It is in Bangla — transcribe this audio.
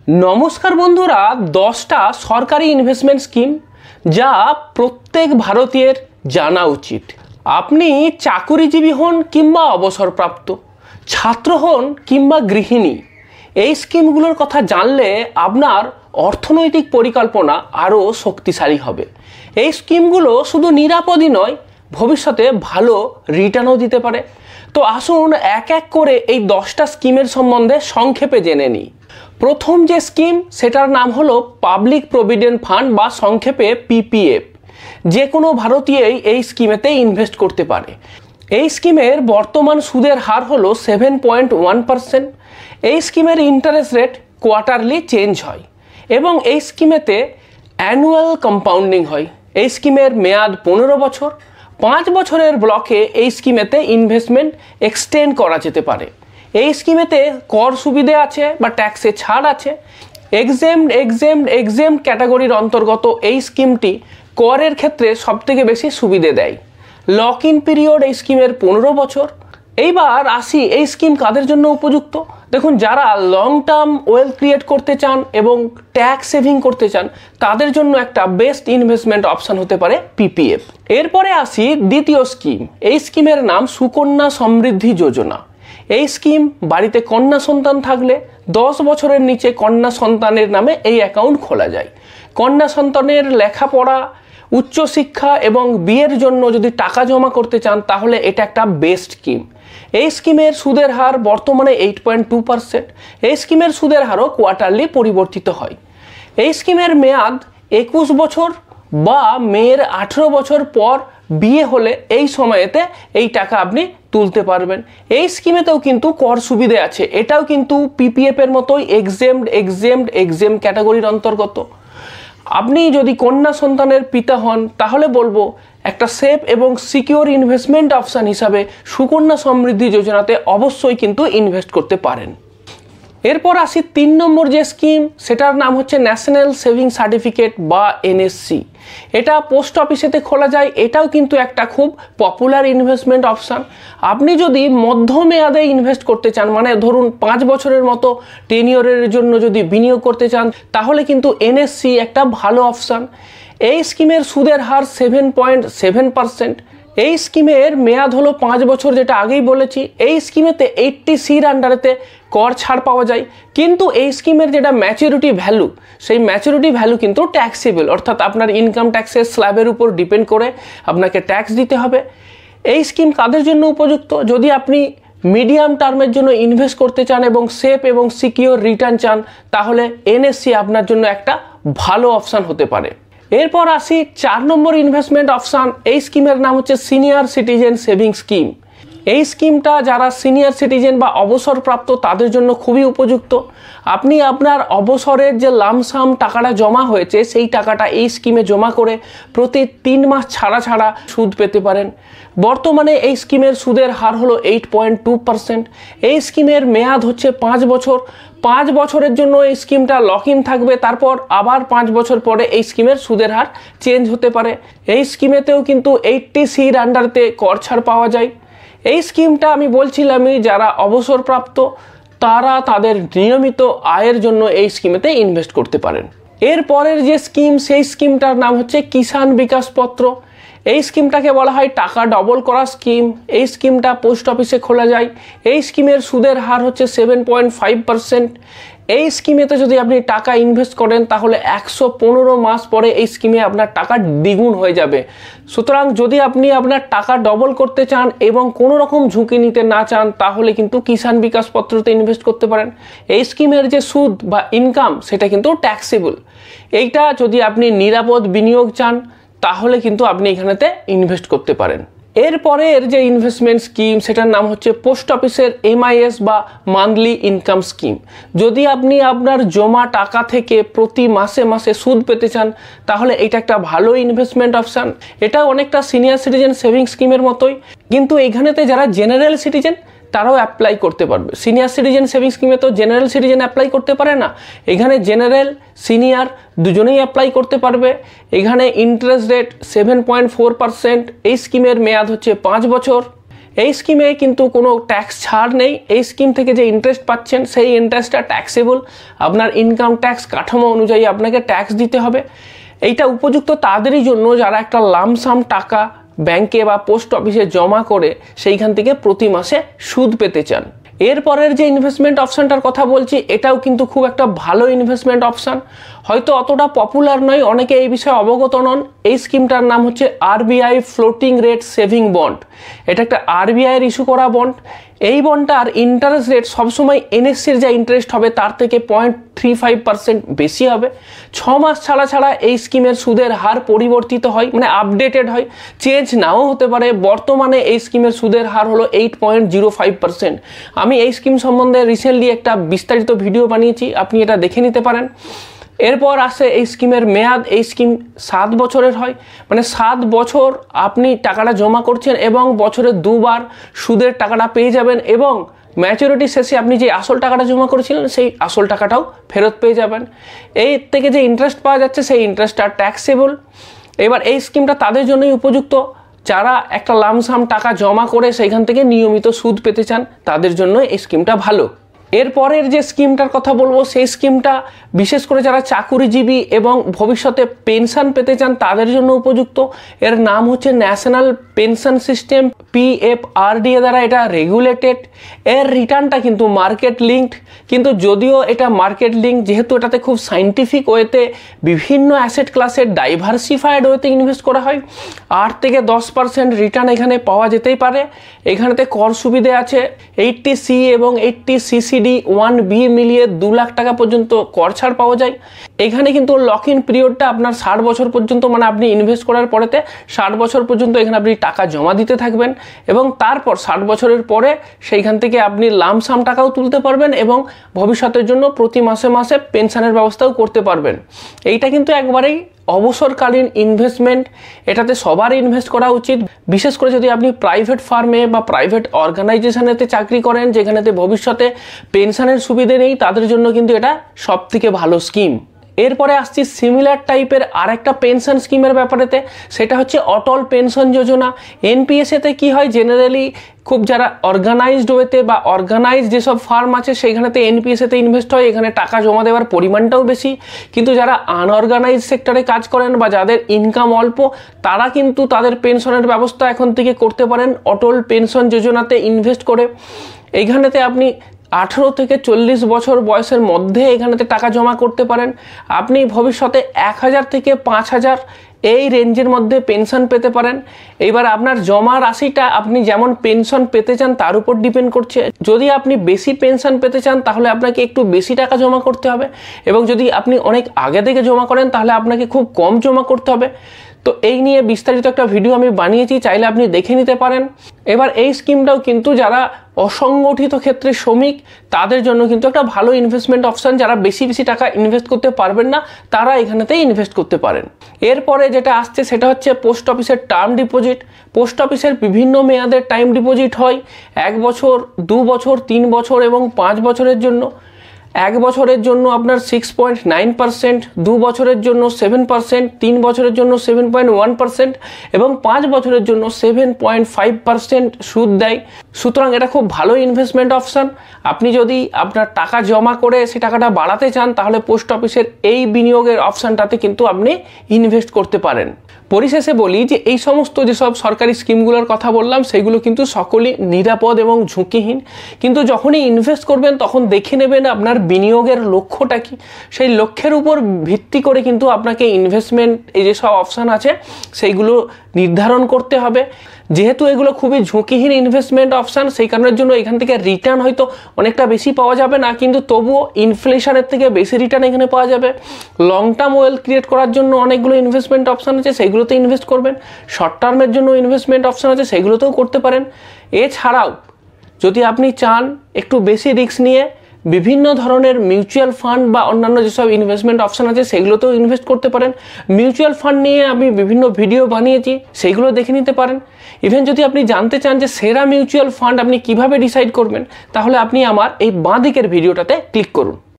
नमस्कार बंधुरा 10टा सरकारी इनभेस्टमेंट स्कीम जा प्रत्येक भारतीयर जाना उचित। आपनी चाकुरीजीवी हन किंबा अवसरप्राप्त, छात्र हन किंबा गृहिणी, এই স্কিমগুলোর কথা জানলে আপনার অর্থনৈতিক পরিকল্পনা আরও শক্তিশালী হবে। এই স্কিমগুলো শুধু নিরাপদই নয়, ভবিষ্যতে ভালো রিটার্নও দিতে পারে। তো আসুন এক এক করে এই 10টা স্কিমের সম্বন্ধে সংক্ষেপে জেনে নিই। প্রথম যে স্কিম সেটার নাম হলো পাবলিক প্রভিডেন্ট ফান্ড বা সংক্ষেপে পিপিএফ। যে কোনো ভারতীয়ই এই স্কিমেতে ইনভেস্ট করতে পারে। এই স্কিমের বর্তমান সুদের হার হলো 7.1%। এই স্কিমের ইন্টারেস্ট রেট কোয়ার্টারলি চেঞ্জ হয় এবং এই স্কিমেতে অ্যানুয়াল কম্পাউন্ডিং হয়। এই স্কিমের মেয়াদ 15 বছর। 5 বছরের ব্লকে এই স্কিমেতে ইনভেস্টমেন্ট এক্সটেন্ড করা যেতে পারে। এই স্কিমেতে কর সুবিধে আছে বা ট্যাক্সে ছাড় আছে। এক্সেমড ক্যাটাগরির অন্তর্গত এই স্কিমটি করের ক্ষেত্রে সবথেকে বেশি সুবিধে দেয়। লক ইন পিরিয়ড এই স্কিমের 15 বছর। এইবার আসি এই স্কিম কাদের জন্য উপযুক্ত। দেখুন, যারা লং টার্ম ওয়েলথ ক্রিয়েট করতে চান এবং ট্যাক্স সেভিং করতে চান তাদের জন্য একটা বেস্ট ইনভেস্টমেন্ট অপশন হতে পারে পিপিএফ। এরপরে আসি দ্বিতীয় স্কিম। এই স্কিমের নাম সুকন্যা সমৃদ্ধি যোজনা। এই স্কিম বাড়িতে কন্যা সন্তান থাকলে 10 বছরের নিচে কন্যা সন্তানের নামে এই অ্যাকাউন্ট খোলা যায়। কন্যা সন্তানের লেখাপড়া, উচ্চশিক্ষা এবং বিয়ের জন্য যদি টাকা জমা করতে চান তাহলে এটা একটা বেস্ট স্কিম। এই স্কিমের সুদের হার বর্তমানে 8.2%। এই স্কিমের সুদের হারও কোয়ার্টারলি পরিবর্তিত হয়। এই স্কিমের মেয়াদ 21 বছর বা মেয়ের 18 বছর পর বিয়ে হলে এই সময়েতে এই টাকা আপনি তুলতে পারবেন। এই স্কিমেতেও কিন্তু কর সুবিধে আছে। এটাও কিন্তু পিপিএফ এর মতোই এক্সেমড ক্যাটাগরির অন্তর্গত। আপনি যদি কন্যা সন্তানের পিতা হন তাহলে বলবো একটা সেফ এবং সিকিউর ইনভেস্টমেন্ট অপশন হিসাবে সুকন্যা সমৃদ্ধি যোজনাতে অবশ্যই কিন্তু ইনভেস্ট করতে পারেন। এরপর আসি 3 নম্বর যে স্কিম, সেটার নাম হচ্ছে ন্যাশনাল সেভিং সার্টিফিকেট বা এনএসসি। এটা পোস্ট অফিসেতে খোলা যায়। এটাও কিন্তু একটা খুব পপুলার ইনভেস্টমেন্ট অপশান। আপনি যদি মধ্যমেয়াদে ইনভেস্ট করতে চান, মানে ধরুন 5 বছরের মতো টেনিয়রের জন্য যদি বিনিয়োগ করতে চান তাহলে কিন্তু এনএসসি একটা ভালো অপশান। এই স্কিমের সুদের হার 7.7%। এই স্কিমের মেয়াদ হলো 5 বছর, যেটা আগেই বলেছি। এই স্কিমেতে 80Cর আন্ডারেতে কর ছাড় পাওয়া যায়, কিন্তু এই স্কিমের যেটা ম্যাচুরিটি ভ্যালু, সেই ম্যাচুরিটি ভ্যালু কিন্তু ট্যাক্সেবল, অর্থাৎ আপনার ইনকাম ট্যাক্সের স্ল্যাবের উপর ডিপেন্ড করে আপনাকে ট্যাক্স দিতে হবে। এই স্কিম কাদের জন্য উপযুক্ত? যদি আপনি মিডিয়াম টার্মের জন্য ইনভেস্ট করতে চান এবং সেফ এবং সিকিউর রিটার্ন চান তাহলে এনএসসি আপনার জন্য একটা ভালো অপশান হতে পারে। এরপর আসি 4 নম্বর ইনভেস্টমেন্ট অপশান। এই স্কিমের নাম হচ্ছে সিনিয়র সিটিজেন সেভিং স্কিম। এই স্কিমটা যারা সিনিয়র সিটিজেন বা অবসরপ্রাপ্ত তাদের জন্য খুবই উপযুক্ত। আপনি আপনার অবসরের যে লামসাম টাকাটা জমা হয়েছে সেই টাকাটা এই স্কিমে জমা করে প্রতি 3 মাস ছাড়া সুদ পেতে পারেন। বর্তমানে এই স্কিমের সুদের হার হলো 8.2%। এই স্কিমের মেয়াদ হচ্ছে 5 বছর। 5 বছরের জন্য এই স্কিমটা লক ইন থাকবে, তারপর আবার 5 বছর পরে এই স্কিমের সুদের হার চেঞ্জ হতে পারে। এই স্কিমেতেও কিন্তু 80Cর আন্ডারতে কর ছাড় পাওয়া যায়। এই স্কিমটা আমি বলছিলামই, যারা অবসরপ্রাপ্ত তারা তাদের নিয়মিত আয়ের জন্য এই স্কিমেতে ইনভেস্ট করতে পারেন। এরপরের যে স্কিম, সেই স্কিমটার নাম হচ্ছে কিষাণ বিকাশ পত্র। এই স্কিমটাকে বলা হয় টাকা ডবল করা স্কিম। এই স্কিমটা পোস্ট অফিসে খোলা যায়। এই স্কিমের সুদের হার হচ্ছে 7.5%। এই স্কিমেতে যদি আপনি টাকা ইনভেস্ট করেন তাহলে 115 মাস পরে এই স্কিমে আপনার টাকা দ্বিগুণ হয়ে যাবে। সুতরাং যদি আপনি আপনার টাকা ডবল করতে চান এবং কোনো রকম ঝুঁকি নিতে না চান তাহলে কিন্তু কিষাণ বিকাশ পত্রতে ইনভেস্ট করতে পারেন। এই স্কিমের যে সুদ বা ইনকাম সেটা কিন্তু ট্যাক্সেবল। এইটা যদি আপনি নিরাপদ বিনিয়োগ চান তাহলে কিন্তু আপনি এখানেতে ইনভেস্ট করতে পারেন। এরপরের যে ইনভেস্টমেন্ট স্কিম সেটার নাম হচ্ছে পোস্ট অফিসের এমআইএস বা মান্থলি ইনকাম স্কিম। যদি আপনি আপনার জমা টাকা থেকে প্রতি মাসে সুদ পেতে চান তাহলে এটা একটা ভালো ইনভেস্টমেন্ট অপশান। এটা অনেকটা সিনিয়র সিটিজেন সেভিং স্কিমের মতোই, কিন্তু এখানেতে যারা জেনারেল সিটিজেন তারাও অ্যাপ্লাই করতে পারবে। সিনিয়র সিটিজেন সেভিং স্কিমে তো জেনারেল সিটিজেন অ্যাপ্লাই করতে পারে না, এখানে জেনারেল সিনিয়র দুজনেই অ্যাপ্লাই করতে পারবে। এখানে ইন্টারেস্ট রেট 7.4%। এই স্কিমের মেয়াদ হচ্ছে 5 বছর। এই স্কিমে কিন্তু কোনো ট্যাক্স ছাড় নেই। এই স্কিম থেকে যে ইন্টারেস্ট পাচ্ছেন সেই ইন্টারেস্টটা ট্যাক্সেবল, আপনার ইনকাম ট্যাক্স কাঠামো অনুযায়ী আপনাকে ট্যাক্স দিতে হবে। এইটা উপযুক্ত তাদেরই জন্য যারা একটা লামসাম টাকা ব্যাংকে বা পোস্ট অফিসে জমা করে সেইখান থেকে প্রতি মাসে সুদ পেতে চান। এরপরের যে ইনভেস্টমেন্ট অপশানটার কথা বলছি, এটাও কিন্তু খুব একটা ভালো ইনভেস্টমেন্ট অপশান, হয়তো অতটা পপুলার নয়, অনেকে এই বিষয়ে অবগত নন। এই স্কিমটার নাম হচ্ছে RBI floating rate saving bond. এটা একটা RBI এর ইস্যু করা বন্ড। এই বন্ডটার ইন্টারেস্ট রেট সবসময় NSE-র যা ইন্টারেস্ট হবে তার থেকে 0.35% বেশি হবে। 6 মাস ছাড়া ছাড়া এই স্কিমের সুদের হার পরিবর্তিত হয়, মানে আপডেটেড হয়, চেঞ্জ নাও হতে পারে। বর্তমানে এই স্কিমের সুদের হার হলো 8.05%। আমি এই স্কিম সম্বন্ধে রিসেন্টলি একটা বিস্তারিত ভিডিও বানিয়েছি, আপনি এটা দেখে নিতে পারেন। এরপর আসে এই স্কিমের মেয়াদ। এই স্কিম 7 বছরের হয়, মানে 7 বছর আপনি টাকাটা জমা করছেন এবং বছরে 2 বার সুদের টাকাটা পেয়ে যাবেন, এবং ম্যাচুরিটি শেষে আপনি যে আসল টাকাটা জমা করেছিলেন সেই আসল টাকাটাও ফেরত পেয়ে যাবেন। এই থেকে যে ইন্টারেস্ট পাওয়া যাচ্ছে সেই ইন্টারেস্টটা ট্যাক্সেবল। এবার এই স্কিমটা তাদের জন্যই উপযুক্ত যারা একটা লামসাম টাকা জমা করে সেইখান থেকে নিয়মিত সুদ পেতে চান, তাদের জন্য এই স্কিমটা ভালো। এরপরের যে স্কিমটার কথা বলবো সেই স্কিমটা বিশেষ করে যারা চাকুরিজীবী এবং ভবিষ্যতে পেনশন পেতে চান তাদের জন্য উপযুক্ত। এর নাম হচ্ছে ন্যাশনাল পেনশন সিস্টেম, PFRDA দ্বারা এটা রেগুলেটেড। এর রিটার্নটা কিন্তু মার্কেট লিঙ্কড, কিন্তু যদিও এটা মার্কেট লিঙ্ক, যেহেতু এটাতে খুব সাইন্টিফিক ওয়েতে বিভিন্ন অ্যাসেট ক্লাসের ডাইভার্সিফাইড ওয়েতে ইনভেস্ট করা হয়, 8 থেকে 10% রিটার্ন এখানে পাওয়া যেতেই পারে। এখানেতে কর সুবিধে আছে, 80C এবং 80CCD 1B মিলিয়ে 2 লাখ টাকা পর্যন্ত কর ছাড় পাওয়া যায়। এখানে কিন্তু লক ইন পিরিয়ডটা আপনার 60 বছর পর্যন্ত, মানে আপনি ইনভেস্ট করার পরেতে 60 বছর পর্যন্ত এখানে আপনি টাকা জমা দিতে থাকবেন, এবং তারপর 60 বছরের পরে সেইখান থেকে আপনি লামসাম টাকাও তুলতে পারবেন এবং ভবিষ্যতের জন্য প্রতি মাসে মাসে পেনশনের ব্যবস্থাও করতে পারবেন। এইটা কিন্তু একবারেই অবসরকালীন ইনভেস্টমেন্ট, এটাতে সবার ইনভেস্ট করা উচিত। বিশেষ করে যদি আপনি প্রাইভেট ফার্মে বা প্রাইভেট অর্গানাইজেশনেতে চাকরি করেন যেখানেতে ভবিষ্যতে পেনশনের সুবিধে নেই, তাদের জন্য কিন্তু এটা সবথেকে ভালো স্কিম। এরপরে আসছি সিমিলার টাইপের আরেকটা পেনশন স্কিমের ব্যাপারেতে, সেটা হচ্ছে অটল পেনশন যোজনা। NPS-এতে কি হয়, জেনারেলি খুব যারা অর্গানাইজড ওয়েতে বা অর্গানাইজড যেসব ফার্ম আছে সেইখানেতে NPS-এতে ইনভেস্ট হয়, এখানে টাকা জমা দেওয়ার পরিমাণটাও বেশি। কিন্তু যারা আনঅর্গানাইজড সেক্টরে কাজ করেন বা যাদের ইনকাম অল্প, তারা কিন্তু তাদের পেনশনের ব্যবস্থা এখন থেকে করতে পারেন অটল পেনশন যোজনাতে ইনভেস্ট করে। এইখানেতে আপনি 18 থেকে 40 বছর বয়সের মধ্যে এখানেতে টাকা জমা করতে পারেন। আপনি ভবিষ্যতে 1000 থেকে 5000 এই রেঞ্জের মধ্যে পেনশন পেতে পারেন। এইবার আপনার জমা রাশিটা আপনি যেমন পেনশন পেতে চান তার উপর ডিপেন্ড করছে। যদি আপনি বেশি পেনশন পেতে চান তাহলে আপনাকে একটু বেশি টাকা জমা করতে হবে, এবং যদি আপনি অনেক আগে থেকে জমা করেন তাহলে আপনাকে খুব কম জমা করতে হবে। তো এই নিয়ে বিস্তারিত একটা ভিডিও আমি বানিয়েছি, চাইলে আপনি দেখে নিতে পারেন। এবার এই স্কিমটাও কিন্তু যারা অসংগঠিত ক্ষেত্রে শ্রমিক তাদের জন্য কিন্তু একটা ভালো ইনভেস্টমেন্ট অপশন। যারা বেশি বেশি টাকা ইনভেস্ট করতে পারবেন না তারা এখানেতেই ইনভেস্ট করতে পারেন। এরপরে যেটা আসছে সেটা হচ্ছে পোস্ট অফিসের টার্ম ডিপোজিট। পোস্ট অফিসের বিভিন্ন মেয়াদের টাইম ডিপোজিট হয়, 1 বছর, 2 বছর, 3 বছর এবং 5 বছরের জন্য। 1 বছরের জন্য আপনার 6.9%, 2 বছরের জন্য 7%, 3 বছরের জন্য 7.1% এবং 5 বছরের জন্য 7.5% সুদ দেয়। সুতরাং এটা খুব ভালো ইনভেস্টমেন্ট অপশান। আপনি যদি আপনার টাকা জমা করে সেই টাকাটা বাড়াতে চান তাহলে পোস্ট অফিসের এই বিনিয়োগের অপশানটাতে কিন্তু আপনি ইনভেস্ট করতে পারেন। পরিশেষে বলি যে এই সমস্ত যেসব সরকারি স্কিমগুলোর কথা বললাম সেগুলো কিন্তু সকলেই নিরাপদ এবং ঝুঁকিহীন, কিন্তু যখনই ইনভেস্ট করবেন তখন দেখে নেবেন আপনার বিনিয়োগের লক্ষ্যটা কি। সেই লক্ষ্যের উপর ভিত্তি করে কিন্তু আপনাকে ইনভেস্টমেন্ট এই যেসব অপশান আছে সেইগুলো নির্ধারণ করতে হবে। যেহেতু এগুলো খুবই ঝুঁকিহীন ইনভেস্টমেন্ট অপশান, সেই কারণের জন্য এখান থেকে রিটার্ন হয়তো অনেকটা বেশি পাওয়া যাবে না, কিন্তু তবুও ইনফ্লেশনের থেকে বেশি রিটার্ন এখানে পাওয়া যাবে। লং টার্ম ওয়েলথ ক্রিয়েট করার জন্য অনেকগুলো ইনভেস্টমেন্ট অপশান আছে, সেইগুলোতে ইনভেস্ট করবেন। শর্ট টার্মের জন্য ইনভেস্টমেন্ট অপশান আছে, সেইগুলোতেও করতে পারেন। এছাড়াও যদি আপনি চান একটু বেশি রিস্ক নিয়ে বিভিন্ন ধরনের মিউচুয়াল ফান্ড বা অন্যান্য যেসব ইনভেস্টমেন্ট অপশান আছে সেগুলোতেও ইনভেস্ট করতে পারেন। মিউচুয়াল ফান্ড নিয়ে আমি বিভিন্ন ভিডিও বানিয়েছি, সেইগুলো দেখে নিতে পারেন। ইভেন যদি আপনি জানতে চান যে সেরা মিউচুয়াল ফান্ড আপনি কিভাবে ডিসাইড করবেন, তাহলে আপনি আমার এই বাঁ দিকের ভিডিওটাতে ক্লিক করুন।